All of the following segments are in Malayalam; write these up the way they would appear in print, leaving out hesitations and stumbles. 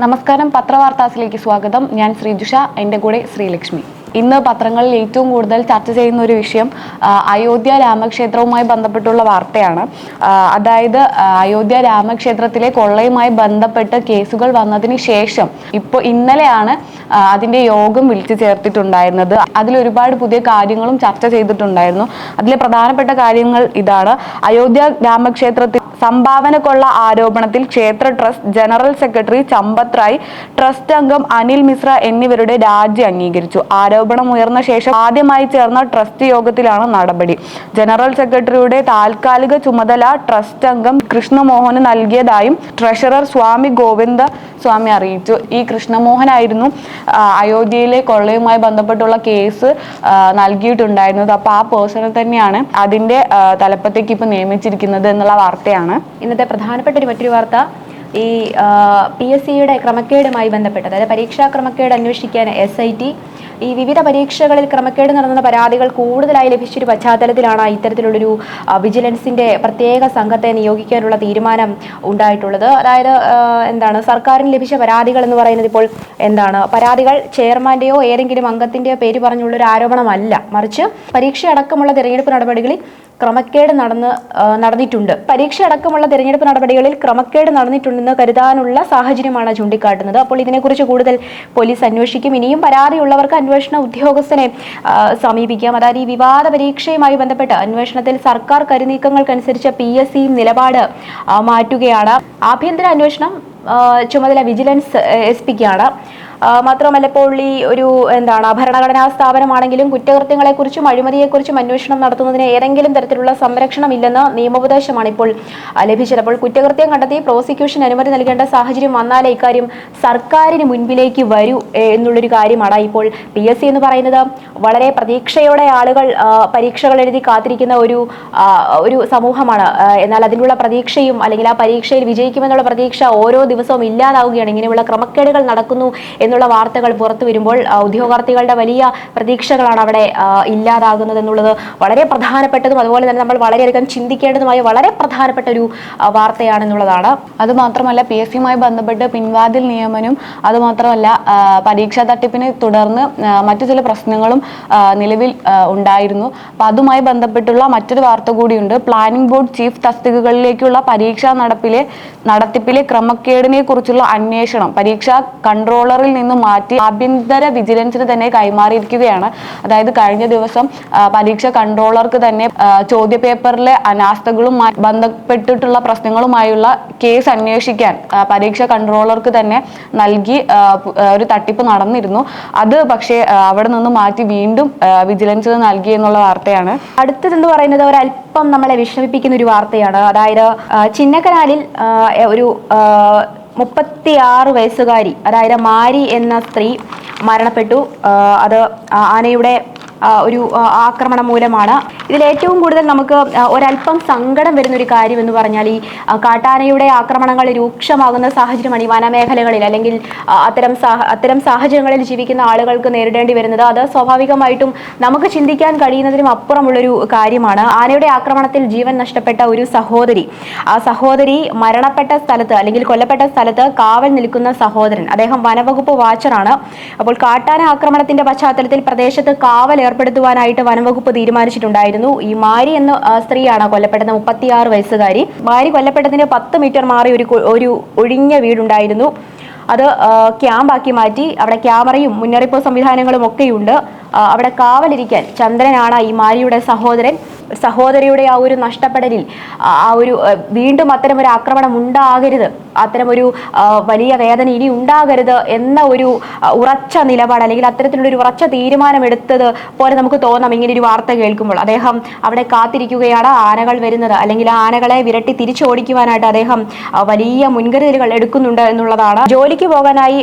നമസ്കാരം, പത്രവാർത്താസിലേക്ക് സ്വാഗതം. ഞാൻ ശ്രീജുഷ, എൻ്റെ കൂടെ ശ്രീലക്ഷ്മി. ഇന്ന് പത്രങ്ങളിൽ ഏറ്റവും കൂടുതൽ ചർച്ച ചെയ്യുന്ന ഒരു വിഷയം അയോധ്യ രാമക്ഷേത്രവുമായി ബന്ധപ്പെട്ടുള്ള വാർത്തയാണ്. അതായത് അയോധ്യ രാമക്ഷേത്രത്തിലെ കൊള്ളയുമായി ബന്ധപ്പെട്ട് കേസുകൾ വന്നതിന് ശേഷം ഇന്നലെയാണ് അതിൻ്റെ യോഗം വിളിച്ചു ചേർത്തിട്ടുണ്ടായിരുന്നത്. അതിലൊരുപാട് പുതിയ കാര്യങ്ങളും ചർച്ച ചെയ്തിട്ടുണ്ടായിരുന്നു. അതിലെ പ്രധാനപ്പെട്ട കാര്യങ്ങൾ ഇതാണ്: അയോധ്യ രാമക്ഷേത്രത്തിൽ സംഭാവന കൊള്ള ആരോപണത്തിൽ ക്ഷേത്ര trust general secretary Champat Rai, trust അംഗം അനിൽ മിശ്ര എന്നിവരുടെ രാജി അംഗീകരിച്ചു. ആരോപണം ഉയർന്ന ശേഷം ആദ്യമായി ചേർന്ന ട്രസ്റ്റ് യോഗത്തിലാണ് നടപടി. ജനറൽ സെക്രട്ടറിയുടെ താൽക്കാലിക ചുമതല ട്രസ്റ്റ് അംഗം കൃഷ്ണമോഹന് നൽകിയതായും ട്രഷറർ സ്വാമി ഗോവിന്ദ സ്വാമി അറിയിച്ചു. ഈ കൃഷ്ണമോഹനായിരുന്നു അയോധ്യയിലെ കൊള്ളയുമായി ബന്ധപ്പെട്ടുള്ള കേസ് നൽകിയിട്ടുണ്ടായിരുന്നത്. അപ്പോൾ ആ പേഴ്സണൽ തന്നെയാണ് അതിൻ്റെ തലപ്പത്തേക്ക് ഇപ്പോൾ നിയമിച്ചിരിക്കുന്നത് എന്നുള്ള വാർത്തയാണ് ഇന്നത്തെ പ്രധാനപ്പെട്ട മറ്റൊരു വാർത്ത. ഈ PSCയുടെ ക്രമക്കേടുമായി ബന്ധപ്പെട്ട്, അതായത് പരീക്ഷാ ക്രമക്കേട് അന്വേഷിക്കാൻ SIT ഈ വിവിധ പരീക്ഷകളിൽ ക്രമക്കേട് നടന്ന പരാതികൾ കൂടുതലായി ലഭിച്ചൊരു പശ്ചാത്തലത്തിലാണ് ഇത്തരത്തിലുള്ളൊരു വിജിലൻസിന്റെ പ്രത്യേക സംഘത്തെ നിയോഗിക്കാനുള്ള തീരുമാനം ഉണ്ടായിട്ടുള്ളത്. അതായത് സർക്കാരിന് ലഭിച്ച പരാതികൾ എന്ന് പറയുന്നത് ഇപ്പോൾ പരാതികൾ ചെയർമാന്റെയോ ഏതെങ്കിലും അംഗത്തിന്റെയോ പേര് പറഞ്ഞുള്ളൊരു ആരോപണമല്ല, മറിച്ച് പരീക്ഷ അടക്കമുള്ള തിരഞ്ഞെടുപ്പ് നടപടികളിൽ ക്രമക്കേട് നടന്നിട്ടുണ്ട്. പരീക്ഷ അടക്കമുള്ള തിരഞ്ഞെടുപ്പ് നടപടികളിൽ ക്രമക്കേട് നടന്നിട്ടുണ്ടെന്ന് കരുതാനുള്ള സാഹചര്യമാണ് ചൂണ്ടിക്കാട്ടുന്നത്. അപ്പോൾ ഇതിനെക്കുറിച്ച് കൂടുതൽ പോലീസ് അന്വേഷിക്കും. ഇനിയും പരാതിയുള്ളവർക്ക് അന്വേഷണ ഉദ്യോഗസ്ഥനെ സമീപിക്കാം. അതായത് ഈ വിവാദ പരീക്ഷയുമായി ബന്ധപ്പെട്ട് അന്വേഷണത്തിൽ സർക്കാർ കരുനീക്കങ്ങൾക്കനുസരിച്ച് PSC നിലപാട് മാറ്റുകയാണ്. ആഭ്യന്തര അന്വേഷണം ചുമതല വിജിലൻസ് SP-ക്കാണ്. മാത്രമല്ല, ഇപ്പോൾ ഈ ഒരു ഭരണഘടനാ സ്ഥാപനമാണെങ്കിലും കുറ്റകൃത്യങ്ങളെക്കുറിച്ചും അഴിമതിയെക്കുറിച്ചും അന്വേഷണം നടത്തുന്നതിന് ഏതെങ്കിലും തരത്തിലുള്ള സംരക്ഷണം ഇല്ലെന്ന് നിയമോപദേശമാണ് ഇപ്പോൾ ലഭിച്ചത്. അപ്പോൾ കുറ്റകൃത്യം കണ്ടെത്തി പ്രോസിക്യൂഷൻ അനുമതി നൽകേണ്ട സാഹചര്യം വന്നാലേ ഇക്കാര്യം സർക്കാരിന് മുൻപിലേക്ക് വരൂ എന്നുള്ളൊരു കാര്യമാണ്. ഇപ്പോൾ PSC എന്ന് പറയുന്നത് വളരെ പ്രതീക്ഷയോടെ ആളുകൾ പരീക്ഷകൾ എഴുതി കാത്തിരിക്കുന്ന ഒരു സമൂഹമാണ്. എന്നാൽ അതിനുള്ള പ്രതീക്ഷയും അല്ലെങ്കിൽ ആ പരീക്ഷയിൽ വിജയിക്കുമെന്നുള്ള പ്രതീക്ഷ ഓരോ ദിവസവും ഇല്ലാതാവുകയാണ്. ഇങ്ങനെയുള്ള ക്രമക്കേടുകൾ നടക്കുന്നു എന്നുള്ള വാർത്തകൾ പുറത്തു വരുമ്പോൾ ഉദ്യോഗാർത്ഥികളുടെ വലിയ പ്രതീക്ഷകളാണ് അവിടെ ഇല്ലാതാകുന്നത് എന്നുള്ളത് വളരെ പ്രധാനപ്പെട്ടതും അതുപോലെ തന്നെ നമ്മൾ വളരെയധികം ചിന്തിക്കേണ്ടതുമായ വളരെ പ്രധാനപ്പെട്ട ഒരു വാർത്തയാണെന്നുള്ളതാണ്. അതുമാത്രമല്ല, PSCയുമായി ബന്ധപ്പെട്ട് പിൻവാതിൽ നിയമനം, അതുമാത്രമല്ല പരീക്ഷാ തട്ടിപ്പിനെ തുടർന്ന് മറ്റു ചില പ്രശ്നങ്ങളും നിലവിൽ ഉണ്ടായിരുന്നു. അപ്പം അതുമായി ബന്ധപ്പെട്ടുള്ള മറ്റൊരു വാർത്ത കൂടിയുണ്ട്. പ്ലാനിംഗ് ബോർഡ് ചീഫ് തസ്തികകളിലേക്കുള്ള പരീക്ഷാ നടത്തിപ്പിലെ ക്രമക്കേടിനെ കുറിച്ചുള്ള അന്വേഷണം പരീക്ഷാ കൺട്രോളറിൽ നിന്നും മാറ്റി ആഭ്യന്തര വിജിലൻസിന് തന്നെ കൈമാറിയിരിക്കുകയാണ്. അതായത് കഴിഞ്ഞ ദിവസം പരീക്ഷാ കൺട്രോളർക്ക് തന്നെ ചോദ്യപേപ്പറിലെ അനാസ്ഥകളുമായി ബന്ധപ്പെട്ടിട്ടുള്ള പ്രശ്നങ്ങളുമായുള്ള കേസ് അന്വേഷിക്കാൻ പരീക്ഷാ കൺട്രോളർക്ക് തന്നെ നൽകി ഒരു തട്ടിപ്പ് നടന്നിരുന്നു. അത് പക്ഷേ അവിടെ നിന്ന് മാറ്റി വീണ്ടും വിജിലൻസിന് നൽകി എന്നുള്ള വാർത്തയാണ്. അടുത്തതെന്ന് പറയുന്നത് ഒരല്പം നമ്മളെ വിഷമിപ്പിക്കുന്ന ഒരു വാർത്തയാണ്. അതായത് ചിന്നക്കനാലിൽ ഒരു 36 വയസ്സുകാരി, അതായത് മാരി എന്ന സ്ത്രീ മരണപ്പെട്ടു. അത് ആനയുടെ ഒരു ആക്രമണം മൂലമാണ്. ഇതിൽ ഏറ്റവും കൂടുതൽ നമുക്ക് ഒരല്പം സങ്കടം വരുന്നൊരു കാര്യം എന്ന് പറഞ്ഞാൽ ഈ കാട്ടാനയുടെ ആക്രമണങ്ങൾ രൂക്ഷമാകുന്ന സാഹചര്യമാണ് ഈ വനമേഖലകളിൽ, അല്ലെങ്കിൽ അത്തരം സാഹചര്യങ്ങളിൽ ജീവിക്കുന്ന ആളുകൾക്ക് നേരിടേണ്ടി വരുന്നത്. അത് സ്വാഭാവികമായിട്ടും നമുക്ക് ചിന്തിക്കാൻ കഴിയുന്നതിനും അപ്പുറമുള്ളൊരു കാര്യമാണ്. ആനയുടെ ആക്രമണത്തിൽ ജീവൻ നഷ്ടപ്പെട്ട ഒരു സഹോദരി, ആ സഹോദരി മരണപ്പെട്ട സ്ഥലത്ത് അല്ലെങ്കിൽ കൊല്ലപ്പെട്ട സ്ഥലത്ത് കാവൽ നിൽക്കുന്ന സഹോദരൻ, അദ്ദേഹം വനവകുപ്പ് വാച്ചറാണ്. അപ്പോൾ കാട്ടാന ആക്രമണത്തിന്റെ പശ്ചാത്തലത്തിൽ പ്രദേശത്ത് കാവൽ ഏർപ്പെടുത്തുവാനായിട്ട് വനംവകുപ്പ് തീരുമാനിച്ചിട്ടുണ്ടായിരുന്നു. ഈ മാരി എന്ന സ്ത്രീയാണ് കൊല്ലപ്പെട്ടത്, 36 വയസ്സുകാരി. മാരി കൊല്ലപ്പെട്ടതിന് 10 മീറ്റർ മാറി ഒരു ഒഴിഞ്ഞ വീടുണ്ടായിരുന്നു. അത് ക്യാമ്പാക്കി മാറ്റി. അവിടെ ക്യാമറയും മുന്നറിയിപ്പ് സംവിധാനങ്ങളും ഒക്കെയുണ്ട്. അവിടെ കാവലിരിക്കാൻ ചന്ദ്രനാണ് ഈ മാരിയുടെ സഹോദരൻ. സഹോദരിയുടെ ആ ഒരു നഷ്ടപ്പെടലിൽ വീണ്ടും അത്തരമൊരു ആക്രമണം ഉണ്ടാകരുത്, അത്തരമൊരു വലിയ വേദന ഇനി ഉണ്ടാകരുത് എന്ന ഒരു ഉറച്ച നിലപാട്, അല്ലെങ്കിൽ അത്തരത്തിലുള്ളൊരു ഉറച്ച തീരുമാനമെടുത്തത് പോലെ നമുക്ക് തോന്നാം ഇങ്ങനെ ഒരു വാർത്ത കേൾക്കുമ്പോൾ. അദ്ദേഹം അവിടെ കാത്തിരിക്കുകയാണ് ആനകൾ വരുന്നത്, അല്ലെങ്കിൽ ആ ആനകളെ വിരട്ടി തിരിച്ചോടിക്കുവാനായിട്ട് അദ്ദേഹം വലിയ മുൻകരുതലുകൾ എടുക്കുന്നുണ്ട് എന്നുള്ളതാണ്. ജോലിക്ക് പോകാനായി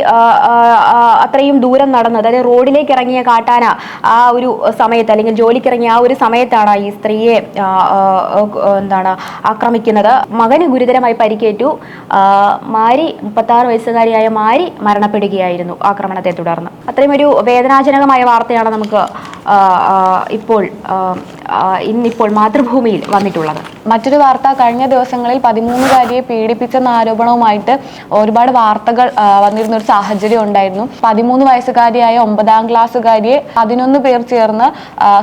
അത്രയും ദൂരം നടന്ന്, അതായത് റോഡിലേക്ക് ഇറങ്ങിയ കാട്ടാന ആ ഒരു സമയത്ത്, അല്ലെങ്കിൽ ജോലിക്ക് ഇറങ്ങിയ ആ ഒരു സമയത്താണ് ഈ സ്ത്രീയെ ആക്രമിക്കുന്നത്. മകന് ഗുരുതരമായി പരിക്കേറ്റു. മാരി, 36 വയസ്സുകാരിയായ മാരി മരണപ്പെടുകയായിരുന്നു ആക്രമണത്തെ തുടർന്ന്. അത്രയും ഒരു വേദനാജനകമായ വാർത്തയാണ് നമുക്ക് ഇന്നിപ്പോൾ മാതൃഭൂമിയിൽ വന്നിട്ടുള്ളത്. മറ്റൊരു വാർത്ത, കഴിഞ്ഞ ദിവസങ്ങളിൽ 13-കാരിയെ പീഡിപ്പിച്ചെന്ന ആരോപണവുമായിട്ട് ഒരുപാട് വാർത്തകൾ വന്നിരുന്ന ഒരു സാഹചര്യം ഉണ്ടായിരുന്നു. 13 വയസ്സുകാരിയായ 9ാം ക്ലാസ്സുകാരിയെ 11 പേർ ചേർന്ന്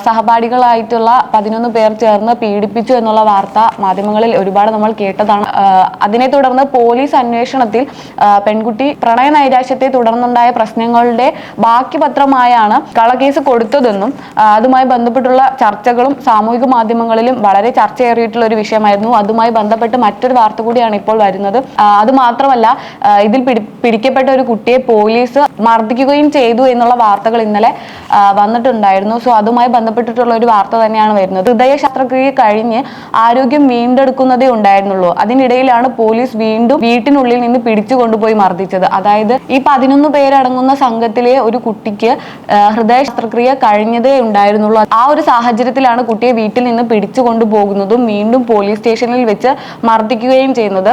സഹപാഠികളായിട്ടുള്ള 11 പേർ ചേർന്ന് പീഡിപ്പിച്ചു എന്നുള്ള വാർത്ത മാധ്യമങ്ങളിൽ ഒരുപാട് നമ്മൾ കേട്ടതാണ്. അതിനെ തുടർന്ന് പോലീസ് അന്വേഷണത്തിൽ പെൺകുട്ടി പ്രണയ നൈരാശ്യത്തെ തുടർന്നുണ്ടായ പ്രശ്നങ്ങളുടെ ബാക്കി പത്രമായാണ് കള്ളക്കേസ് കൊടുത്തതെന്നും അതുമായി ബന്ധപ്പെട്ടുള്ള ചർച്ചകളും സാമൂഹിക മാധ്യമങ്ങളിലും വളരെ ചർച്ചയേറിയിട്ടുള്ള ഒരു വിഷയമായിരുന്നു. അതുമായി ബന്ധപ്പെട്ട് മറ്റൊരു വാർത്ത കൂടിയാണ് ഇപ്പോൾ വരുന്നത്. അത് മാത്രമല്ല, ഇതിൽ പിടിക്കപ്പെട്ട ഒരു കുട്ടിയെ പോലീസ് മർദ്ദിക്കുകയും ചെയ്തു എന്നുള്ള വാർത്തകൾ ഇന്നലെ വന്നിട്ടുണ്ടായിരുന്നു. സോ അതുമായി ബന്ധപ്പെട്ടിട്ടുള്ള ഒരു വാർത്ത തന്നെയാണ് വരുന്നത്. ഹൃദയ ശസ്ത്രക്രിയ കഴിഞ്ഞ് ആരോഗ്യം വീണ്ടെടുക്കുന്നതേ ഉണ്ടായിരുന്നുള്ളൂ. അതിനിടയിലാണ് പോലീസ് വീണ്ടും വീട്ടിനുള്ളിൽ നിന്ന് പിടിച്ചു കൊണ്ടുപോയി മർദ്ദിച്ചത്. അതായത് ഈ 11 പേരടങ്ങുന്ന സംഘത്തിലെ ഒരു കുട്ടിക്ക് ഹൃദയ ശസ്ത്രക്രിയ കഴിഞ്ഞതേ ഉണ്ടായിരുന്നുള്ളൂ. ആ ഒരു സാഹചര്യത്തിലാണ് കുട്ടിയെ വീട്ടിൽ നിന്ന് പിടിച്ചു കൊണ്ടുപോകുന്നതും വീണ്ടും പോലീസ് സ്റ്റേഷനിൽ വെച്ച് മർദ്ദിക്കുകയും ചെയ്യുന്നത്.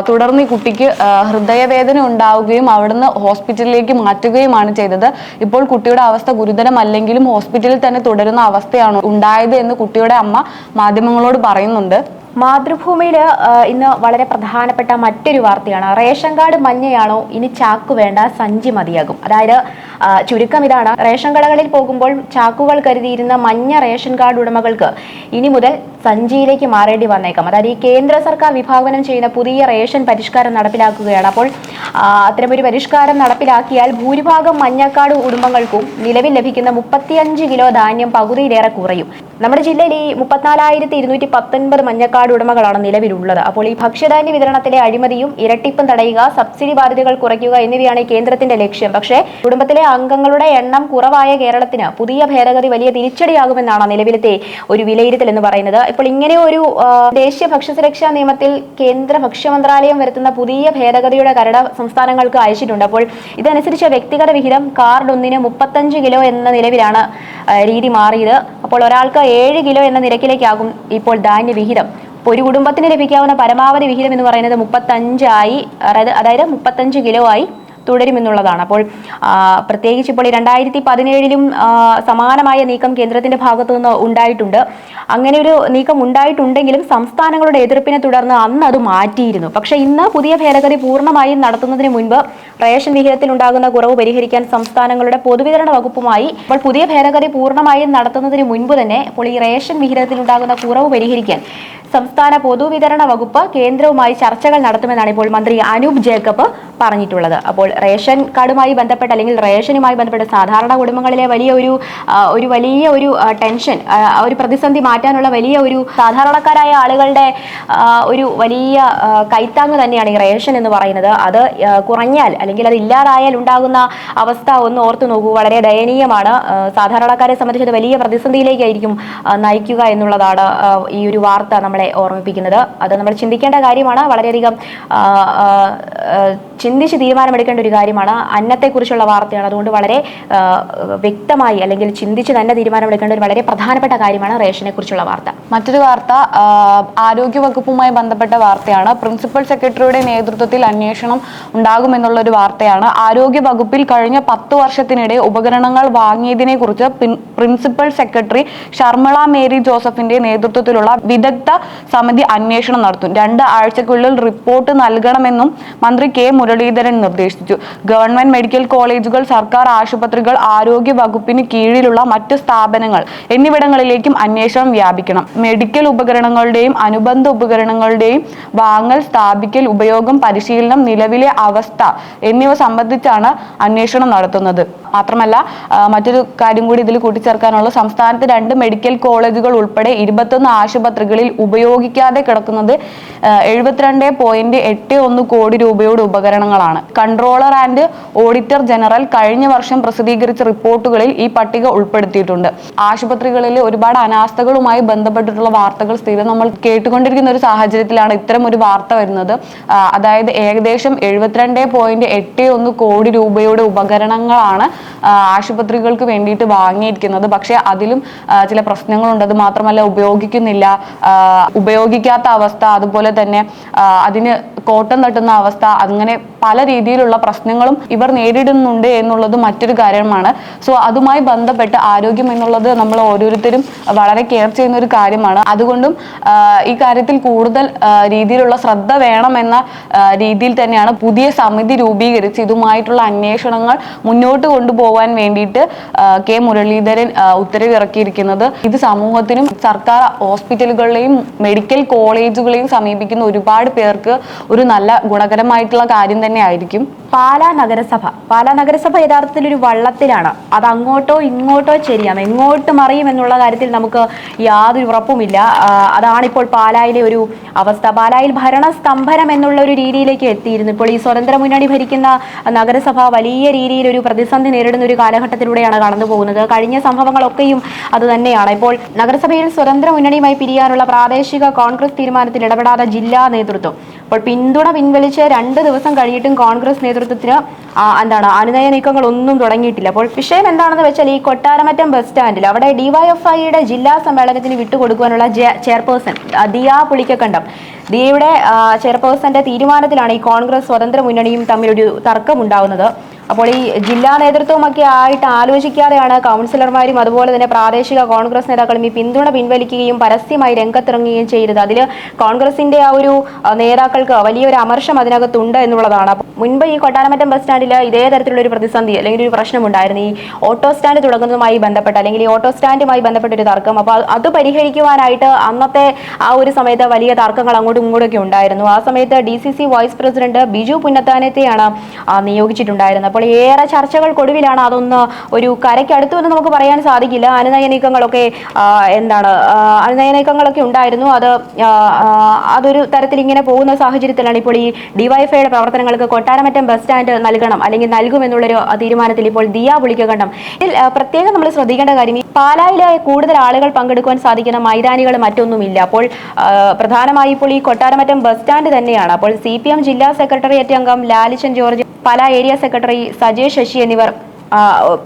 തുടർന്ന് ഈ കുട്ടിക്ക് ഹൃദയവേദന ഉണ്ടാവുകയും അവിടുന്ന് ഹോസ്പിറ്റലിലേക്ക് മാറ്റുകയുമാണ് ചെയ്തത്. ഇപ്പോൾ കുട്ടിയുടെ അവസ്ഥ ഗുരുതരമല്ലെങ്കിലും ഹോസ്പിറ്റലിൽ തന്നെ തുടരുന്ന അവസ്ഥയാണ് ഉണ്ടായത് എന്ന് കുട്ടിയുടെ അമ്മ മാധ്യമങ്ങളോട് പറയുന്നുണ്ട്. മാതൃഭൂമിയിൽ ഇന്ന് വളരെ പ്രധാനപ്പെട്ട മറ്റൊരു വാർത്തയാണ്. റേഷൻ കാർഡ് മഞ്ഞയാണോ, ഇനി ചാക്കു വേണ്ട, സഞ്ചി മതിയാകും. അതായത് ചുരുക്കം ഇതാണ്: റേഷൻ കടകളിൽ പോകുമ്പോൾ ചാക്കുകൾ കരുതിയിരുന്ന മഞ്ഞ റേഷൻ കാർഡ് ഉടമകൾക്ക് ഇനി മുതൽ സഞ്ചിയിലേക്ക് മാറേണ്ടി വന്നേക്കാം. അതായത് ഈ കേന്ദ്ര സർക്കാർ വിഭാവനം ചെയ്യുന്ന പുതിയ റേഷൻ പരിഷ്കാരം നടപ്പിലാക്കുകയാണ്. അപ്പോൾ അത്തരമൊരു പരിഷ്കാരം നടപ്പിലാക്കിയാൽ ഭൂരിഭാഗം മഞ്ഞക്കാർഡ് കുടുംബങ്ങൾക്കും നിലവിൽ ലഭിക്കുന്ന 35 കിലോ ധാന്യം പകുതിയിലേറെ കുറയും. നമ്മുടെ ജില്ലയിൽ ഈ 34,219 മഞ്ഞക്കാർഡ് ഉടമകളാണ് നിലവിലുള്ളത്. അപ്പോൾ ഈ ഭക്ഷ്യധാന്യ വിതരണത്തിലെ അഴിമതിയും ഇരട്ടിപ്പും തടയുക, സബ്സിഡി ബാധ്യതകൾ കുറയ്ക്കുക എന്നിവയാണ് ഈ കേന്ദ്രത്തിന്റെ ലക്ഷ്യം. പക്ഷേ കുടുംബത്തിലെ അംഗങ്ങളുടെ എണ്ണം കുറവായ കേരളത്തിന് പുതിയ ഭേദഗതി വലിയ തിരിച്ചടിയാകുമെന്നാണ് നിലവിലത്തെ ഒരു വിലയിരുത്തൽ എന്ന് പറയുന്നത്. ഇപ്പോൾ ഇങ്ങനെ ഒരു ദേശീയ ഭക്ഷ്യസുരക്ഷാ നിയമത്തിൽ കേന്ദ്ര ഭക്ഷ്യ മന്ത്രാലയം വരുത്തുന്ന പുതിയ ഭേദഗതിയുടെ കരട് സംസ്ഥാനങ്ങൾക്ക് അയച്ചിട്ടുണ്ട്. അപ്പോൾ ഇതനുസരിച്ച് വ്യക്തിഗത വിഹിതം കാർഡ് ഒന്നിന് 35 കിലോ എന്ന നിലവിലാണ് രീതി മാറിയത്. അപ്പോൾ ഒരാൾക്ക് 7 കിലോ എന്ന നിരക്കിലേക്കാകും ഇപ്പോൾ ധാന്യ വിഹിതം. ഒരു കുടുംബത്തിന് ലഭിക്കാവുന്ന പരമാവധി വിഹിതം എന്ന് പറയുന്നത് 35 ആയി, അതായത് 35 കിലോ ആയി തുടരുമെന്നുള്ളതാണ്. അപ്പോൾ പ്രത്യേകിച്ച് ഇപ്പോൾ 2017 സമാനമായ നീക്കം കേന്ദ്രത്തിന്റെ ഭാഗത്തു നിന്ന് ഉണ്ടായിട്ടുണ്ട്. അങ്ങനെ ഒരു നീക്കം ഉണ്ടായിട്ടുണ്ടെങ്കിലും സംസ്ഥാനങ്ങളുടെ എതിർപ്പിനെ തുടർന്ന് അന്ന് അത് മാറ്റിയിരുന്നു. പക്ഷേ ഇന്ന് പുതിയ ഭേദഗതി പൂർണ്ണമായും നടത്തുന്നതിന് മുൻപ് റേഷൻ വിഹിതത്തിൽ ഉണ്ടാകുന്ന കുറവ് പരിഹരിക്കാൻ സംസ്ഥാനങ്ങളുടെ പൊതുവിതരണ വകുപ്പുമായി ഇപ്പോൾ പുതിയ ഭേദഗതി പൂർണ്ണമായും നടത്തുന്നതിന് മുൻപ് തന്നെ ഇപ്പോൾ ഈ റേഷൻ വിഹിതത്തിൽ ഉണ്ടാകുന്ന കുറവ് പരിഹരിക്കാൻ സംസ്ഥാന പൊതുവിതരണ വകുപ്പ് കേന്ദ്രവുമായി ചർച്ചകൾ നടത്തുമെന്നാണ് ഇപ്പോൾ മന്ത്രി അനൂപ് ജേക്കബ് പറഞ്ഞിട്ടുള്ളത്. അപ്പോൾ റേഷൻ കാർഡുമായി ബന്ധപ്പെട്ട് അല്ലെങ്കിൽ റേഷനുമായി ബന്ധപ്പെട്ട് സാധാരണ കുടുംബങ്ങളിലെ വലിയ ഒരു ടെൻഷൻ, ഒരു പ്രതിസന്ധി മാറ്റാനുള്ള വലിയ ഒരു സാധാരണക്കാരായ ആളുകളുടെ ഒരു വലിയ കൈത്താങ് തന്നെയാണ് ഈ റേഷൻ എന്ന് പറയുന്നത്. അത് കുറഞ്ഞാൽ അല്ലെങ്കിൽ അത് ഇല്ലാതായാൽ ഉണ്ടാകുന്ന അവസ്ഥ ഒന്ന് ഓർത്തു നോക്കൂ. വളരെ ദയനീയമാണ്. സാധാരണക്കാരെ സംബന്ധിച്ച് അത് വലിയ പ്രതിസന്ധിയിലേക്കായിരിക്കും നയിക്കുക എന്നുള്ളതാണ് ഈ ഒരു വാർത്ത നമ്മളെ ഓർമ്മിപ്പിക്കുന്നത്. അത് നമ്മൾ ചിന്തിക്കേണ്ട കാര്യമാണ്. വളരെയധികം ചിന്തിച്ച് തീരുമാനമെടുക്കേണ്ട ഒരു കാര്യമാണ്. അന്നത്തെക്കുറിച്ചുള്ള വാർത്തയാണ്. അതുകൊണ്ട് വളരെ വ്യക്തമായി അല്ലെങ്കിൽ ചിന്തിച്ച് തന്നെ തീരുമാനമെടുക്കേണ്ട ഒരു വളരെ പ്രധാനപ്പെട്ട കാര്യമാണ് റേഷനെ കുറിച്ചുള്ള വാർത്ത. മറ്റൊരു വാർത്ത ആരോഗ്യ വകുപ്പുമായി ബന്ധപ്പെട്ട വാർത്തയാണ്. പ്രിൻസിപ്പൽ സെക്രട്ടറിയുടെ നേതൃത്വത്തിൽ അന്വേഷണം ഉണ്ടാകുമെന്നുള്ള ഒരു വാർത്തയാണ്. ആരോഗ്യ വകുപ്പിൽ കഴിഞ്ഞ 10 വർഷത്തിനിടെ ഉപകരണങ്ങൾ വാങ്ങിയതിനെ കുറിച്ച് പ്രിൻസിപ്പൽ സെക്രട്ടറി ഷർമിള മേരി ജോസഫിന്റെ നേതൃത്വത്തിലുള്ള വിദഗ്ധ സമിതി അന്വേഷണം നടത്തും. 2 ആഴ്ചയ്ക്കുള്ളിൽ റിപ്പോർട്ട് നൽകണമെന്നും മന്ത്രി കെ മുരളീധരൻ നിർദ്ദേശിച്ചു. ഗവൺമെന്റ് മെഡിക്കൽ കോളേജുകൾ, സർക്കാർ ആശുപത്രികൾ, ആരോഗ്യ വകുപ്പിന് കീഴിലുള്ള മറ്റ് സ്ഥാപനങ്ങൾ എന്നിവിടങ്ങളിലേക്കും അന്വേഷണം വ്യാപിക്കണം. മെഡിക്കൽ ഉപകരണങ്ങളുടെയും അനുബന്ധ ഉപകരണങ്ങളുടെയും വാങ്ങൽ, സ്ഥാപിക്കൽ, ഉപയോഗം, പരിശീലനം, നിലവിലെ അവസ്ഥ എന്നിവ സംബന്ധിച്ചാണ് അന്വേഷണം നടത്തുന്നത്. മാത്രമല്ല മറ്റൊരു കാര്യം കൂടി ഇതിൽ കൂട്ടിച്ചേർക്കാനുള്ള, സംസ്ഥാനത്ത് 2 മെഡിക്കൽ കോളേജുകൾ ഉൾപ്പെടെ 21 ആശുപത്രികളിൽ ഉപയോഗിക്കാതെ കിടക്കുന്നത് 72.81 കോടി രൂപയുടെ ഉപകരണങ്ങളാണ്. കൺട്രോളർ ആൻഡ് ഓഡിറ്റർ ജനറൽ കഴിഞ്ഞ വർഷം പ്രസിദ്ധീകരിച്ച റിപ്പോർട്ടുകളിൽ ഈ പട്ടിക ഉൾപ്പെടുത്തിയിട്ടുണ്ട്. ആശുപത്രികളിലെ ഒരുപാട് അനാസ്ഥകളുമായി ബന്ധപ്പെട്ടിട്ടുള്ള വാർത്തകൾ സ്ഥിരം നമ്മൾ കേട്ടുകൊണ്ടിരിക്കുന്ന ഒരു സാഹചര്യത്തിലാണ് ഇത്തരം ഒരു വാർത്ത വരുന്നത്. അതായത് ഏകദേശം 72.81 കോടി രൂപയുടെ ഉപകരണങ്ങളാണ് ആശുപത്രികൾക്ക് വേണ്ടിയിട്ട് വാങ്ങിയിരിക്കുന്നത്. പക്ഷേ അതിലും ചില പ്രശ്നങ്ങളുണ്ട്. അത് മാത്രമല്ല ഉപയോഗിക്കുന്നില്ല, ഉപയോഗിക്കാത്ത അവസ്ഥ, അതുപോലെ തന്നെ അതിന് കോട്ടം തട്ടുന്ന അവസ്ഥ, അങ്ങനെ പല രീതിയിലുള്ള പ്രശ്നങ്ങളും ഇവർ നേരിടുന്നുണ്ട് എന്നുള്ളത് മറ്റൊരു കാര്യമാണ്. സോ അതുമായി ബന്ധപ്പെട്ട് ആരോഗ്യം എന്നുള്ളത് നമ്മൾ ഓരോരുത്തരും വളരെ കെയർ ചെയ്യുന്ന ഒരു കാര്യമാണ്. അതുകൊണ്ടും ഈ കാര്യത്തിൽ കൂടുതൽ രീതിയിലുള്ള ശ്രദ്ധ വേണമെന്ന രീതിയിൽ തന്നെയാണ് പുതിയ സമിതി രൂപീകരിച്ച് ഇതുമായിട്ടുള്ള അന്വേഷണങ്ങൾ മുന്നോട്ട് കൊണ്ടുപോകാൻ വേണ്ടിയിട്ട് കെ മുരളീധരൻ ഉത്തരവ് ഇറക്കിയിരിക്കുന്നത്. ഇത് സമൂഹത്തിനും സർക്കാർ ഹോസ്പിറ്റലുകളെയും മെഡിക്കൽ കോളേജുകളെയും സമീപിക്കുന്ന ഒരുപാട് പേർക്ക് ഒരു നല്ല ഗുണകരമായിട്ടുള്ള കാര്യം തന്നെ ആയിരിക്കും. പാലാ നഗരസഭ യഥാർത്ഥത്തിൽ ഒരു വള്ളത്തിലാണ്. അത് അങ്ങോട്ടോ ഇങ്ങോട്ടോ ചെരിയാം, എങ്ങോട്ട് മറിയും എന്നുള്ള കാര്യത്തിൽ നമുക്ക് യാതൊരു ഉറപ്പുമില്ല. അതാണിപ്പോൾ പാലായിലെ ഒരു അവസ്ഥ. പാലായിൽ ഭരണസ്തംഭനം എന്നുള്ള ഒരു രീതിയിലേക്ക് എത്തിയിരുന്നു. ഇപ്പോൾ ഈ സ്വതന്ത്ര മുന്നണി ഭരിക്കുന്ന നഗരസഭ വലിയ രീതിയിൽ ഒരു പ്രതിസന്ധി നേരിടുന്ന ഒരു കാലഘട്ടത്തിലൂടെയാണ് കടന്നു പോകുന്നത്. കഴിഞ്ഞ സംഭവങ്ങളൊക്കെയും അത് തന്നെയാണ്. ഇപ്പോൾ നഗരസഭയിൽ സ്വതന്ത്ര മുന്നണിയുമായി പിരിയാനുള്ള പ്രാദേശിക കോൺഗ്രസ് തീരുമാനത്തിൽ ഇടപെടാതെ ജില്ലാ നേതൃത്വം ഇപ്പോൾ പിന്തുണ പിൻവലിച്ച് 2 ദിവസം കഴിഞ്ഞിട്ടും കോൺഗ്രസ് നേതൃത്വത്തിന് അനുനയ നീക്കങ്ങൾ ഒന്നും തുടങ്ങിയിട്ടില്ല. അപ്പോൾ വിഷയം എന്താണെന്ന് വെച്ചാൽ ഈ കൊട്ടാരമറ്റം ബസ് സ്റ്റാൻഡിൽ അവിടെ ഡിവൈഎഫ്ഐയുടെ ജില്ലാ സമ്മേളനത്തിന് വിട്ടുകൊടുക്കുവാനുള്ള ചെയർപേഴ്സൺ ദിയ പുളിക്കക്കണ്ടം, ദിയയുടെ ചെയർപേഴ്സന്റെ തീരുമാനത്തിലാണ് ഈ കോൺഗ്രസ് സ്വതന്ത്ര മുന്നണിയും തമ്മിലൊരു തർക്കമുണ്ടാവുന്നത്. അപ്പോൾ ഈ ജില്ലാ നേതൃത്വമൊക്കെ ആയിട്ട് ആലോചിക്കാതെയാണ് കൗൺസിലർമാരും അതുപോലെ തന്നെ പ്രാദേശിക കോൺഗ്രസ് നേതാക്കളും ഈ പിന്തുണ പിൻവലിക്കുകയും പരസ്യമായി രംഗത്തിറങ്ങുകയും ചെയ്തത്. അതിൽ കോൺഗ്രസിന്റെ ആ ഒരു നേതാക്കൾക്ക് വലിയൊരു അമർഷം അതിനകത്തുണ്ട് എന്നുള്ളതാണ്. മുൻപ് ഈ കൊട്ടാരമറ്റം ബസ് സ്റ്റാൻഡിൽ ഇതേ തരത്തിലുള്ള ഒരു പ്രതിസന്ധി അല്ലെങ്കിൽ ഒരു പ്രശ്നമുണ്ടായിരുന്നു. ഈ ഓട്ടോ സ്റ്റാൻഡ് തുടങ്ങുന്നതുമായി ബന്ധപ്പെട്ട് അല്ലെങ്കിൽ ഈ ഓട്ടോ സ്റ്റാൻഡുമായി ബന്ധപ്പെട്ട ഒരു തർക്കം. അപ്പോൾ അത് പരിഹരിക്കുവാനായിട്ട് അന്നത്തെ ആ ഒരു സമയത്ത് വലിയ തർക്കങ്ങൾ അങ്ങോട്ടും ഇങ്ങോട്ടൊക്കെ ഉണ്ടായിരുന്നു. ആ സമയത്ത് DCC വൈസ് പ്രസിഡന്റ് ബിജു പുന്നത്താനത്തെയാണ് നിയോഗിച്ചിട്ടുണ്ടായിരുന്നത്. അപ്പോൾ ഏറെ ചർച്ചകൾക്കൊടുവിലാണ് അതൊന്ന് ഒരു കരയ്ക്കടുത്തു എന്ന് നമുക്ക് പറയാൻ സാധിക്കില്ല. അനുനയ നീക്കങ്ങളൊക്കെ ഉണ്ടായിരുന്നു. അതൊരു തരത്തിൽ ഇങ്ങനെ പോകുന്ന സാഹചര്യത്തിലാണ് ഇപ്പോൾ ഈ ഡിവൈഎഫ്ഐയുടെ പ്രവർത്തനങ്ങൾക്ക് കൊട്ടാരമറ്റം ബസ് സ്റ്റാൻഡ് നൽകണം അല്ലെങ്കിൽ നൽകുമെന്നുള്ളൊരു തീരുമാനത്തിൽ ഇപ്പോൾ ദിയ പുളിക്കക്കണ്ടം. ഇതിൽ പ്രത്യേകം നമ്മൾ ശ്രദ്ധിക്കേണ്ട കാര്യം, ഈ പാലായിലെ കൂടുതൽ ആളുകൾ പങ്കെടുക്കുവാൻ സാധിക്കുന്ന മൈതാനികൾ മറ്റൊന്നുമില്ല. അപ്പോൾ പ്രധാനമായി ഇപ്പോൾ ഈ കൊട്ടാരമറ്റം ബസ് സ്റ്റാൻഡ് തന്നെയാണ്. അപ്പോൾ CPM ജില്ലാ സെക്രട്ടേറിയറ്റ് അംഗം Lalichan George, Pala area secretary Sajesh Sasi എന്നിവർ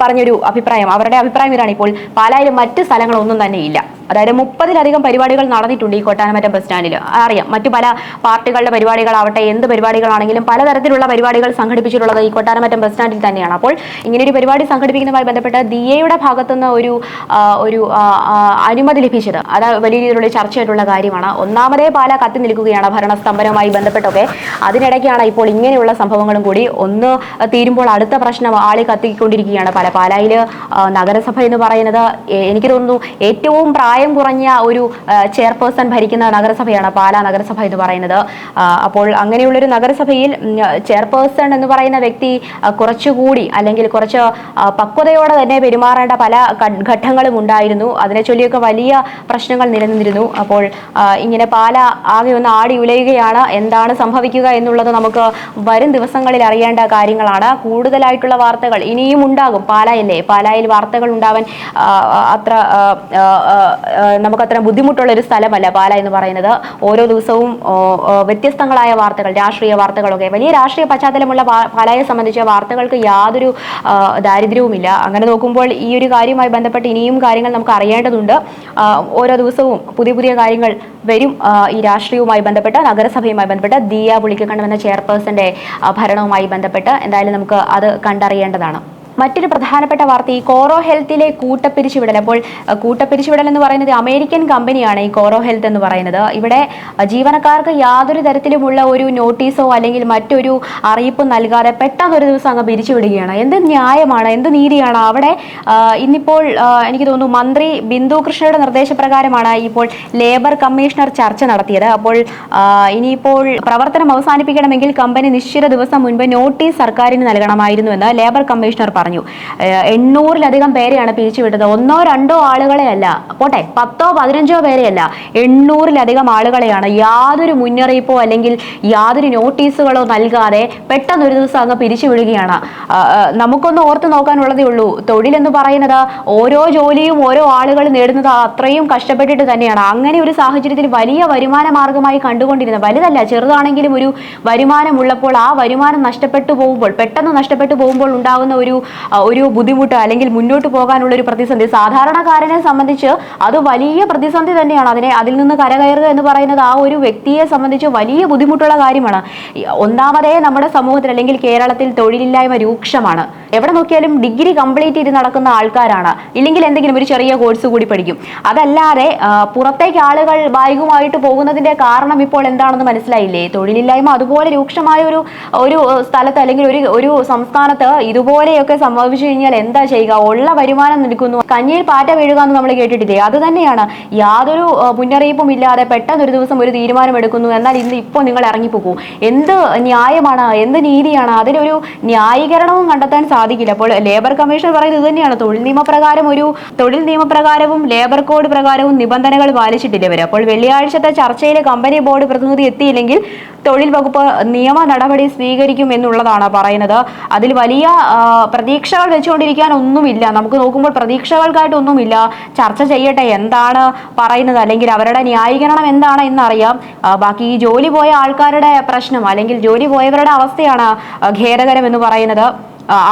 പറഞ്ഞൊരു അഭിപ്രായം, അവരുടെ അഭിപ്രായം ഇതാണ്. ഇപ്പോൾ പാലായിൽ മറ്റ് സ്ഥലങ്ങളൊന്നും തന്നെ ഇല്ല. അതായത് 30-ലധികം പരിപാടികൾ നടന്നിട്ടുണ്ട് ഈ കൊട്ടാരമറ്റം ബസ് സ്റ്റാൻഡിൽ. അറിയാം, മറ്റു പല പാർട്ടികളുടെ പരിപാടികളാവട്ടെ, എന്ത് പരിപാടികളാണെങ്കിലും പലതരത്തിലുള്ള പരിപാടികൾ സംഘടിപ്പിച്ചിട്ടുള്ളത് ഈ കൊട്ടാരമറ്റം ബസ് സ്റ്റാൻഡിൽ തന്നെയാണ്. അപ്പോൾ ഇങ്ങനെയൊരു പരിപാടി സംഘടിപ്പിക്കുന്നതുമായി ബന്ധപ്പെട്ട് ദിയയുടെ ഭാഗത്തുനിന്ന് ഒരു അനുമതി ലഭിച്ചത് അത് വലിയ രീതിയിലുള്ള ചർച്ചയായിട്ടുള്ള കാര്യമാണ്. ഒന്നാമതേ പാല കത്തി നിൽക്കുകയാണ് ഭരണസ്തംഭനവുമായി ബന്ധപ്പെട്ടൊക്കെ. അതിനിടയ്ക്കാണ് ഇപ്പോൾ ഇങ്ങനെയുള്ള സംഭവങ്ങളും കൂടി. ഒന്ന് തീരുമ്പോൾ അടുത്ത പ്രശ്നം ആളി കത്തിക്കൊണ്ടിരിക്കുകയാണ്. പാലായിൽ നഗരസഭ എന്ന് പറയുന്നത് എനിക്ക് തോന്നുന്നു ഏറ്റവും പ്രായം കുറഞ്ഞ ഒരു ചെയർപേഴ്സൺ ഭരിക്കുന്ന നഗരസഭയാണ് പാലാ നഗരസഭ എന്ന് പറയുന്നത്. അപ്പോൾ അങ്ങനെയുള്ളൊരു നഗരസഭയിൽ ചെയർപേഴ്സൺ എന്ന് പറയുന്ന വ്യക്തി കുറച്ചുകൂടി അല്ലെങ്കിൽ കുറച്ച് പക്വതയോടെ തന്നെ പെരുമാറേണ്ട പല ഘട്ടങ്ങളും ഉണ്ടായിരുന്നു. അതിനെ ചൊല്ലിയൊക്കെ വലിയ പ്രശ്നങ്ങൾ നിലനിന്നിരുന്നു. അപ്പോൾ ഇങ്ങനെ പാല ആകെ ഒന്ന് ആടി ഉലയുകയാണ്. എന്താണ് സംഭവിക്കുക എന്നുള്ളത് നമുക്ക് വരും ദിവസങ്ങളിൽ അറിയേണ്ട കാര്യങ്ങളാണ്. കൂടുതലായിട്ടുള്ള വാർത്തകൾ ഇനിയും ഉണ്ടാകും. പാലായിൽ വാർത്തകൾ ഉണ്ടാവാൻ നമുക്കത്ര ബുദ്ധിമുട്ടുള്ള ഒരു സ്ഥലമല്ല പാല എന്ന് പറയുന്നത്. ഓരോ ദിവസവും വ്യത്യസ്തങ്ങളായ വാർത്തകൾ, രാഷ്ട്രീയ വാർത്തകളൊക്കെ, വലിയ രാഷ്ട്രീയ പശ്ചാത്തലമുള്ള പാലായെ സംബന്ധിച്ച വാർത്തകൾക്ക് യാതൊരു ദാരിദ്ര്യവുമില്ല. അങ്ങനെ നോക്കുമ്പോൾ ഈ ഒരു കാര്യവുമായി ബന്ധപ്പെട്ട് ഇനിയും കാര്യങ്ങൾ നമുക്ക് അറിയേണ്ടതുണ്ട്. ഓരോ ദിവസവും പുതിയ കാര്യങ്ങൾ വരും. ഈ രാഷ്ട്രീയവുമായി ബന്ധപ്പെട്ട്, നഗരസഭയുമായി ബന്ധപ്പെട്ട്, ദിയ പുളിക്കക്കണ്ടം എന്ന ചെയർപേഴ്സന്റെ ഭരണവുമായി ബന്ധപ്പെട്ട് എന്തായാലും നമുക്ക് അത് കണ്ടറിയേണ്ടതാണ്. മറ്റൊരു പ്രധാനപ്പെട്ട വാർത്ത, ഈ കോറോ ഹെൽത്തിലെ കൂട്ടപ്പിരിച്ചുവിടൽ. അപ്പോൾ കൂട്ടപ്പിരിച്ചുവിടൽ എന്ന് പറയുന്നത് അമേരിക്കൻ കമ്പനിയാണ് ഈ കോറോ ഹെൽത്ത് എന്ന് പറയുന്നത്. ഇവിടെ ജീവനക്കാർക്ക് യാതൊരു തരത്തിലുമുള്ള ഒരു നോട്ടീസോ അല്ലെങ്കിൽ മറ്റൊരു അറിയിപ്പ് നൽകാതെ പെട്ടെന്ന് ഒരു ദിവസം അങ്ങ് പിരിച്ചുവിടുകയാണ്. എന്ത് ന്യായമാണ്, എന്ത് നീതിയാണ്? അവിടെ ഇന്നിപ്പോൾ എനിക്ക് തോന്നുന്നു മന്ത്രി ബിന്ദു കൃഷ്ണയുടെ നിർദ്ദേശപ്രകാരമാണ് ഇപ്പോൾ ലേബർ കമ്മീഷണർ ചർച്ച നടത്തിയത്. അപ്പോൾ ഇനിയിപ്പോൾ പ്രവർത്തനം അവസാനിപ്പിക്കണമെങ്കിൽ കമ്പനി നിശ്ചിത ദിവസം മുൻപ് നോട്ടീസ് സർക്കാരിന് നൽകണമായിരുന്നുവെന്ന് ലേബർ കമ്മീഷണർ പറഞ്ഞു. 800-ലധികം പേരെയാണ് പിരിച്ചുവിട്ടത്. 1-2 ആളുകളെ അല്ല, പോട്ടെ 10-15 പേരെയല്ല, 800-ലധികം ആളുകളെയാണ് യാതൊരു മുന്നറിയിപ്പോ അല്ലെങ്കിൽ യാതൊരു നോട്ടീസുകളോ നൽകാതെ പെട്ടെന്ന് ഒരു ദിവസം അങ്ങ് പിരിച്ചുവിടുകയാണ്. നമുക്കൊന്ന് ഓർത്ത് നോക്കാനുള്ളതേ ഉള്ളൂ. തൊഴിലെന്ന് പറയുന്നത് ഓരോ ജോലിയും ഓരോ ആളുകൾ നേടുന്നത് അത്രയും കഷ്ടപ്പെട്ടിട്ട് തന്നെയാണ്. അങ്ങനെ ഒരു സാഹചര്യത്തിൽ വലിയ വരുമാന മാർഗമായി കണ്ടുകൊണ്ടിരുന്ന, വലുതല്ല ചെറുതാണെങ്കിലും ഒരു വരുമാനം ഉള്ളപ്പോൾ ആ വരുമാനം പെട്ടെന്ന് നഷ്ടപ്പെട്ടു പോകുമ്പോൾ ഉണ്ടാകുന്ന ഒരു ഒരു ബുദ്ധിമുട്ട് അല്ലെങ്കിൽ മുന്നോട്ട് പോകാനുള്ള ഒരു പ്രതിസന്ധി സാധാരണക്കാരനെ സംബന്ധിച്ച് അത് വലിയ പ്രതിസന്ധി തന്നെയാണ്. അതിൽ നിന്ന് കരകയറുക എന്ന് പറയുന്നത് ആ ഒരു വ്യക്തിയെ സംബന്ധിച്ച് വലിയ ബുദ്ധിമുട്ടുള്ള കാര്യമാണ്. ഒന്നാമതേ നമ്മുടെ സമൂഹത്തിൽ അല്ലെങ്കിൽ കേരളത്തിൽ തൊഴിലില്ലായ്മ രൂക്ഷമാണ്. എവിടെ നോക്കിയാലും ഡിഗ്രി കംപ്ലീറ്റ് ചെയ്ത് നടക്കുന്ന ആൾക്കാരാണ്, ഇല്ലെങ്കിൽ എന്തെങ്കിലും ഒരു ചെറിയ കോഴ്സ് കൂടി പഠിക്കും. അതല്ലാതെ പുറത്തേക്ക് ആളുകൾ ബാഗുമായിട്ട് പോകുന്നതിന്റെ കാരണം ഇപ്പോൾ എന്താണെന്ന് മനസ്സിലായില്ലേ? തൊഴിലില്ലായ്മ അതുപോലെ രൂക്ഷമായ ഒരു സ്ഥലത്ത് അല്ലെങ്കിൽ ഒരു സംസ്ഥാനത്ത് ഇതുപോലെയൊക്കെ സംഭവിച്ചു കഴിഞ്ഞാൽ എന്താ ചെയ്യുക? ഉള്ള വരുമാനം നിൽക്കുന്നു, കഞ്ഞിയിൽ പാറ്റ വീഴുക എന്ന് നമ്മൾ കേട്ടിട്ടില്ലേ? അത് തന്നെയാണ്. യാതൊരു മുന്നറിയിപ്പും ഇല്ലാതെ പെട്ടെന്ന് ഒരു ദിവസം ഒരു തീരുമാനം എടുക്കുന്നു, എന്നാൽ ഇപ്പോൾ നിങ്ങൾ ഇറങ്ങിപ്പോകൂ. എന്ത് ന്യായമാണ്, എന്ത് നീതിയാണ്? അതിനൊരു ന്യായീകരണവും കണ്ടെത്താൻ സാധിക്കില്ല. അപ്പോൾ ലേബർ കമ്മീഷൻ പറയുന്നത് ഇത് തന്നെയാണ്. തൊഴിൽ നിയമപ്രകാരവും ലേബർ കോഡ് പ്രകാരവും നിബന്ധനകൾ പാലിച്ചിട്ടില്ല ഇവർ. അപ്പോൾ വെള്ളിയാഴ്ചത്തെ ചർച്ചയിൽ കമ്പനി ബോർഡ് പ്രതിനിധി എത്തിയില്ലെങ്കിൽ തൊഴിൽ വകുപ്പ് നിയമ നടപടി സ്വീകരിക്കും എന്നുള്ളതാണ് പറയുന്നത്. അതിൽ വലിയ പ്രതീക്ഷകൾ വെച്ചുകൊണ്ടിരിക്കാൻ ഒന്നുമില്ല. നമുക്ക് നോക്കുമ്പോൾ പ്രതീക്ഷകൾക്കായിട്ടൊന്നുമില്ല. ചർച്ച ചെയ്യട്ടെ, എന്താണ് പറയുന്നത് അല്ലെങ്കിൽ അവരുടെ ന്യായീകരണം എന്താണ് എന്നറിയാം. ബാക്കി ഈ ജോലി പോയ ആൾക്കാരുടെ പ്രശ്നം അല്ലെങ്കിൽ ജോലി പോയവരുടെ അവസ്ഥയാണ് ഖേദകരം എന്ന് പറയുന്നത്.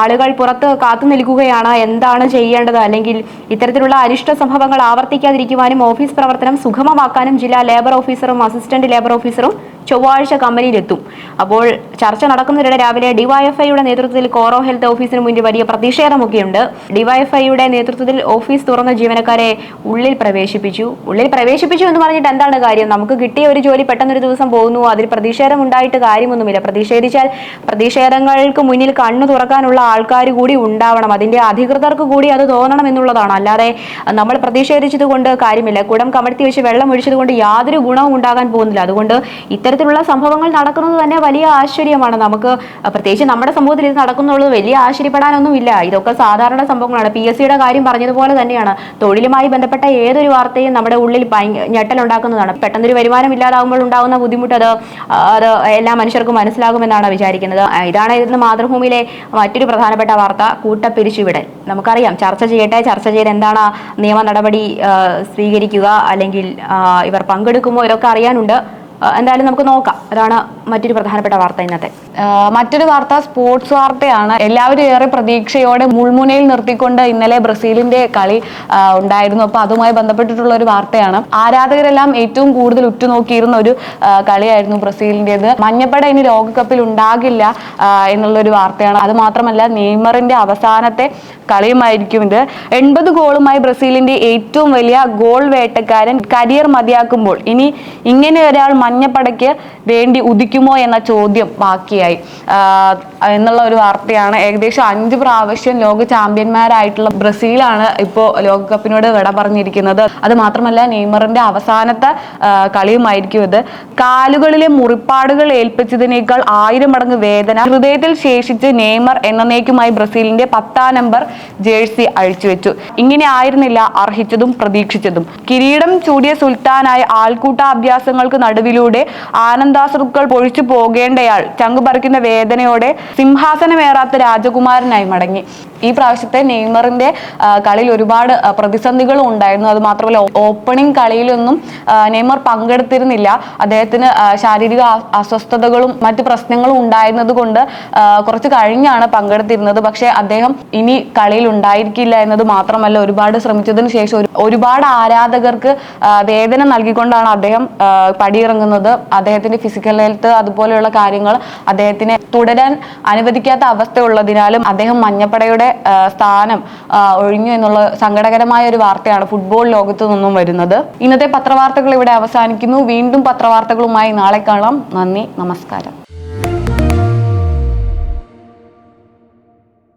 ആളുകൾ പുറത്ത് കാത്തു നിൽക്കുകയാണ് എന്താണ് ചെയ്യേണ്ടത്, അല്ലെങ്കിൽ ഇത്തരത്തിലുള്ള അനിഷ്ട സംഭവങ്ങൾ ആവർത്തിക്കാതിരിക്കുവാനും ഓഫീസ് പ്രവർത്തനം സുഗമമാക്കാനും ജില്ലാ ലേബർ ഓഫീസറും അസിസ്റ്റന്റ് ലേബർ ഓഫീസറും ചൊവ്വാഴ്ച കമ്പനിയിലെത്തും. അപ്പോൾ ചർച്ച നടക്കുന്നതിനിടെ രാവിലെ ഡിവൈഎഫ്ഐയുടെ നേതൃത്വത്തിൽ കോറോ ഹെൽത്ത് ഓഫീസിന് മുന്നിൽ വലിയ പ്രതിഷേധമൊക്കെയുണ്ട്. ഡിവൈഎഫ്ഐയുടെ നേതൃത്വത്തിൽ ഓഫീസ് തുറന്ന ജീവനക്കാരെ ഉള്ളിൽ പ്രവേശിപ്പിച്ചു എന്ന് പറഞ്ഞിട്ട് എന്താണ് കാര്യം? നമുക്ക് കിട്ടിയ ഒരു ജോലി പെട്ടെന്നൊരു ദിവസം പോകുന്നു, അതിൽ പ്രതിഷേധം ഉണ്ടായിട്ട് കാര്യമൊന്നുമില്ല. പ്രതിഷേധിച്ചാൽ പ്രതിഷേധങ്ങൾക്ക് മുന്നിൽ കണ്ണു തുറക്കാനുള്ള ആൾക്കാർ കൂടി ഉണ്ടാവണം, അതിന്റെ അധികൃതർക്ക് കൂടി അത് തോന്നണം എന്നുള്ളതാണ്. അല്ലാതെ നമ്മൾ പ്രതിഷേധിച്ചത് കൊണ്ട് കാര്യമില്ല. കുടം കമഴ്ത്തി വെച്ച് വെള്ളം ഒഴിച്ചത് കൊണ്ട് യാതൊരു ഗുണവും ഉണ്ടാകാൻ പോകുന്നില്ല. അതുകൊണ്ട് ഇത്തരത്തിലുള്ള സംഭവങ്ങൾ നടക്കുന്നത് തന്നെ വലിയ ആശ്ചര്യമാണ് നമുക്ക്. പ്രത്യേകിച്ച് നമ്മുടെ സമൂഹത്തിൽ ഇത് നടക്കുന്നുള്ളത് വലിയ ആശ്ചര്യപ്പെടാനൊന്നുമില്ല. ഇതൊക്കെ സാധാരണ സംഭവങ്ങളാണ്. PSC യുടെ കാര്യം പറഞ്ഞതുപോലെ തന്നെയാണ്. തൊഴിലുമായി ബന്ധപ്പെട്ട ഏതൊരു വാർത്തയും നമ്മുടെ ഉള്ളിൽ ഞെട്ടലുണ്ടാക്കുന്നതാണ്. പെട്ടെന്നൊരു വരുമാനം ഇല്ലാതാകുമ്പോൾ ഉണ്ടാകുന്ന ബുദ്ധിമുട്ട് അത് എല്ലാ മനുഷ്യർക്കും മനസ്സിലാകുമെന്നാണ് വിചാരിക്കുന്നത്. ഇതാണ് ഇന്ന് മാതൃഭൂമിയിലെ മറ്റൊരു പ്രധാനപ്പെട്ട വാർത്ത, കൂട്ടപ്പിരിച്ചുവിടൽ. നമുക്കറിയാം, ചർച്ച ചെയ്ത് എന്താണ് നിയമ നടപടി സ്വീകരിക്കുക അല്ലെങ്കിൽ ഇവർ പങ്കെടുക്കുമോ, ഇതൊക്കെ അറിയാനുണ്ട്. എന്തായാലും നമുക്ക് നോക്കാം. അതാണ് മറ്റൊരു പ്രധാനപ്പെട്ട വാർത്ത ഇന്നത്തെ. മറ്റൊരു വാർത്ത സ്പോർട്സ് വാർത്തയാണ്. എല്ലാവരും ഏറെ പ്രതീക്ഷയോടെ മുൾമുനയിൽ നിർത്തിക്കൊണ്ട് ഇന്നലെ ബ്രസീലിന്റെ കളി ഉണ്ടായിരുന്നു. അപ്പൊ അതുമായി ബന്ധപ്പെട്ടിട്ടുള്ള ഒരു വാർത്തയാണ്. ആരാധകരെല്ലാം ഏറ്റവും കൂടുതൽ ഉറ്റുനോക്കിയിരുന്ന ഒരു കളിയായിരുന്നു ബ്രസീലിന്റേത്. മഞ്ഞപ്പട ഇനി ലോകകപ്പിൽ ഉണ്ടാകില്ല എന്നുള്ളൊരു വാർത്തയാണ്. അത് മാത്രമല്ല, നെയ്മറിന്റെ അവസാനത്തെ കളിയുമായിരിക്കും ഇത്. 80 ഗോളുമായി ബ്രസീലിന്റെ ഏറ്റവും വലിയ ഗോൾ വേട്ടക്കാരൻ കരിയർ മതിയാക്കുമ്പോൾ ഇനി ഇങ്ങനെ ഒരാൾ മഞ്ഞപ്പടയ്ക്ക് വേണ്ടി ഉദിക്കുമോ എന്ന ചോദ്യം ബാക്കിയായി എന്നുള്ള ഒരു വാർത്തയാണ്. ഏകദേശം 5 പ്രാവശ്യം ലോക ചാമ്പ്യന്മാരായിട്ടുള്ള ബ്രസീലാണ് ഇപ്പോൾ ലോകകപ്പിനോട് വിട പറഞ്ഞിരിക്കുന്നത്. അത് മാത്രമല്ല, നെയ്മറിന്റെ അവസാനത്തെ കളിയുമായിരിക്കും ഇത്. കാലുകളിലെ മുറിപ്പാടുകൾ ഏൽപ്പിച്ചതിനേക്കാൾ 1000 മടങ്ങ് വേദന ഹൃദയത്തിൽ ശേഷിച്ച് നെയ്മർ എന്നേക്കുമായി ബ്രസീലിന്റെ 10ാം നമ്പർ ജേഴ്സി അഴിച്ചുവെച്ചു. ഇങ്ങനെ ആയിരുന്നില്ല അർഹിച്ചതും പ്രതീക്ഷിച്ചതും. കിരീടം ചൂടിയ സുൽത്താനായ ആൾക്കൂട്ട അഭ്യാസങ്ങൾക്ക് നടുവിലൂടെ ആനന്ദാശ്രുക്കൾ പൊഴിച്ചു പോകേണ്ടയാൾ ചങ്കുപറിക്കുന്ന വേദനയോടെ സിംഹാസനമേറാത്ത രാജകുമാരനായി മടങ്ങി. ഈ പ്രാവശ്യത്തെ നെയ്മറിന്റെ കളിയിൽ ഒരുപാട് പ്രതിസന്ധികളും ഉണ്ടായിരുന്നു. അത് മാത്രമല്ല, ഓപ്പണിംഗ് കളിയിലൊന്നും നെയ്മർ പങ്കെടുത്തിരുന്നില്ല. അദ്ദേഹത്തിന് ശാരീരിക അസ്വസ്ഥതകളും മറ്റു പ്രശ്നങ്ങളും ഉണ്ടായിരുന്നത് കൊണ്ട് കുറച്ച് കഴിഞ്ഞാണ് പങ്കെടുത്തിരുന്നത്. പക്ഷെ അദ്ദേഹം ഇനി കളിയിൽ ഉണ്ടായിരിക്കില്ല എന്നത് മാത്രമല്ല, ഒരുപാട് ശ്രമിച്ചതിന് ശേഷം ഒരുപാട് ആരാധകർക്ക് വേദന നൽകിക്കൊണ്ടാണ് അദ്ദേഹം പടിയിറങ്ങുന്നത്. അദ്ദേഹത്തിന്റെ ഫിസിക്കൽ ഹെൽത്ത് അതുപോലെയുള്ള കാര്യങ്ങൾ അദ്ദേഹത്തിനെ തുടരാൻ അനുവദിക്കാത്ത അവസ്ഥയുള്ളതിനാലും അദ്ദേഹം മഞ്ഞപ്പടയുടെ സ്ഥാനം ഒഴിഞ്ഞു എന്നുള്ള സങ്കടകരമായ ഒരു വാർത്തയാണ് ഫുട്ബോൾ ലോകത്തു നിന്നും വരുന്നത്. ഇന്നത്തെ പത്രവാർത്തകൾ ഇവിടെ അവസാനിക്കുന്നു. വീണ്ടും പത്രവാർത്തകളുമായി നാളെ കാണാം. നന്ദി, നമസ്കാരം.